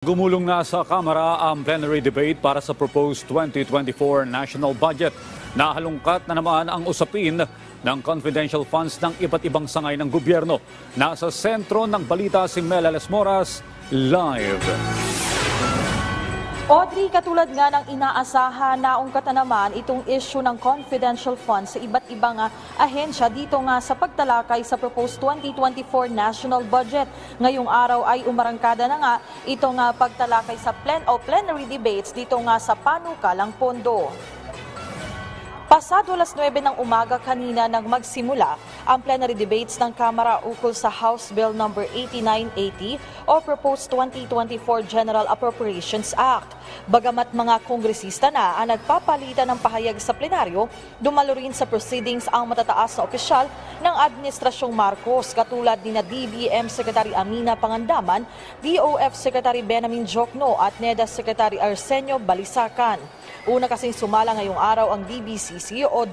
Gumulong na sa Kamara ang plenary debate para sa proposed 2024 national budget. Nahalungkat na naman ang usapin ng confidential funds ng iba't ibang sangay ng gobyerno. Nasa sentro ng balita si Mela Lesmoras, live. Audrey, katulad nga ng inaasahan, naungkat na naman itong issue ng confidential funds sa iba't ibang ahensya dito nga sa pagtalakay sa proposed 2024 national budget. Ngayong araw ay umarangkada na nga itong pagtalakay sa plenary debates dito nga sa panukalang pondo. Pasado alas 9 ng umaga kanina nang magsimula ang plenary debates ng Kamara ukol sa House Bill No. 8980 o Proposed 2024 General Appropriations Act. Bagamat mga kongresista na ang nagpapalitan ng pahayag sa plenaryo, dumalo rin sa proceedings ang matataas na opisyal ng Administrasyong Marcos katulad ni DBM Secretary Amina Pangandaman, DOF Secretary Benjamin Jocno at NEDA Secretary Arsenio Balisacan. Una kasing sumala ngayong araw ang DBCC o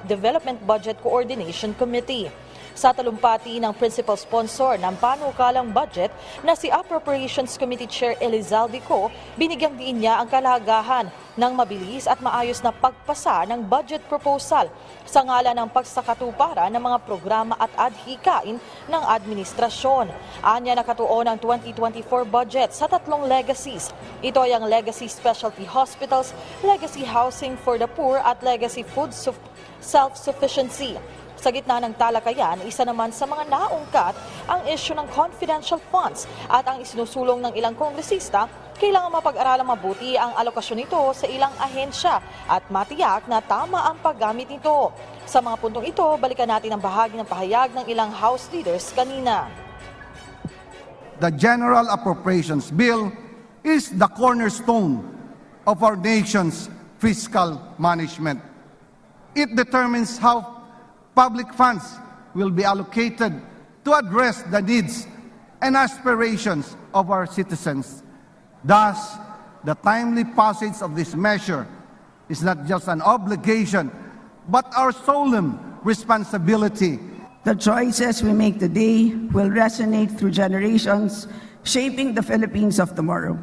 Development Budget Coordination Committee. Sa talumpati ng principal sponsor ng panukalang budget na si Appropriations Committee Chair Elizalde Co, binigyang diin niya ang kalagahan ng mabilis at maayos na pagpasa ng budget proposal sa ngalan ng pagsakatuparan ng mga programa at adhikain ng administrasyon. Anya nakatuon ang 2024 budget sa tatlong legacies. Ito ay ang Legacy Specialty Hospitals, Legacy Housing for the Poor at Legacy Food Self-Sufficiency. Sa gitna ng talakayan, isa naman sa mga naungkat ang issue ng confidential funds at ang isinusulong ng ilang kongresista, kailangan mapag-aralang mabuti ang alokasyon nito sa ilang ahensya at matiyak na tama ang paggamit nito. Sa mga puntong ito, balikan natin ang bahagi ng pahayag ng ilang House leaders kanina. The General Appropriations Bill is the cornerstone of our nation's fiscal management. It determines how public funds will be allocated to address the needs and aspirations of our citizens. Thus, the timely passage of this measure is not just an obligation, but our solemn responsibility. The choices we make today will resonate through generations, shaping the Philippines of tomorrow.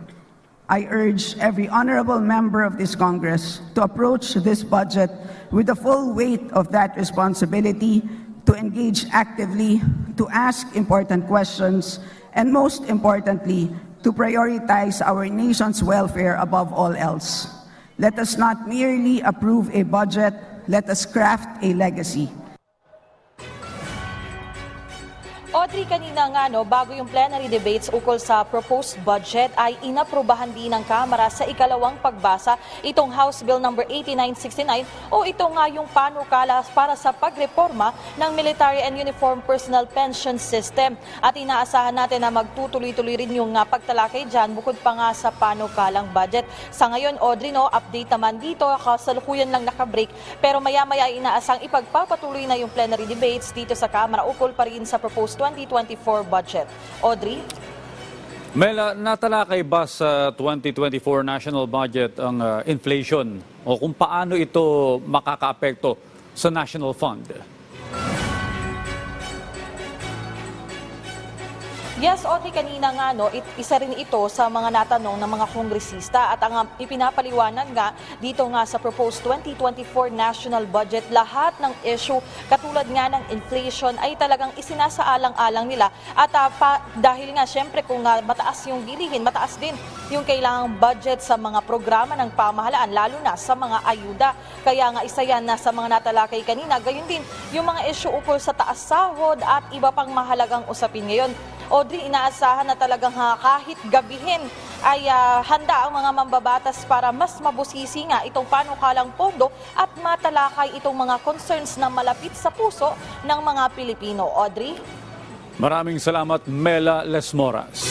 I urge every honorable member of this Congress to approach this budget with the full weight of that responsibility, to engage actively, to ask important questions, and most importantly, to prioritize our nation's welfare above all else. Let us not merely approve a budget, let us craft a legacy. Audrey, kanina nga bago yung plenary debates ukol sa proposed budget ay inaprubahan din ng Kamara sa ikalawang pagbasa itong House Bill No. 8969 o ito nga yung panukala para sa pagreforma ng Military and Uniform Personnel Pension System. At inaasahan natin na magtutuloy-tuloy rin yung pagtalakay dyan bukod pa nga sa panukalang budget. Sa ngayon, Audrey, update naman dito, kasalukuyan lang nakabreak, pero maya-maya inaasang ipagpapatuloy na yung plenary debates dito sa Kamara ukol pa rin sa proposed 2024 budget. Audrey? Mela, natalakay ba sa 2024 national budget ang inflation o kung paano ito makakaapekto sa national fund? Yes, Audrey, kanina nga isa rin ito sa mga natanong ng mga kongresista at ang ipinapaliwanag nga dito nga sa proposed 2024 national budget, lahat ng issue katulad nga ng inflation ay talagang isinasaalang-alang nila at dahil nga syempre kung mataas yung bilihin, mataas din yung kailangang budget sa mga programa ng pamahalaan, lalo na sa mga ayuda. Kaya nga isa yan na sa mga natalakay kanina, gayon din yung mga issue ukol sa taas sahod at iba pang mahalagang usapin ngayon. Audrey, inaasahan na talagang kahit gabihin ay handa ang mga mambabatas para mas mabusisi nga itong panukalang pondo at matalakay itong mga concerns na malapit sa puso ng mga Pilipino. Audrey? Maraming salamat, Mela Lesmoras.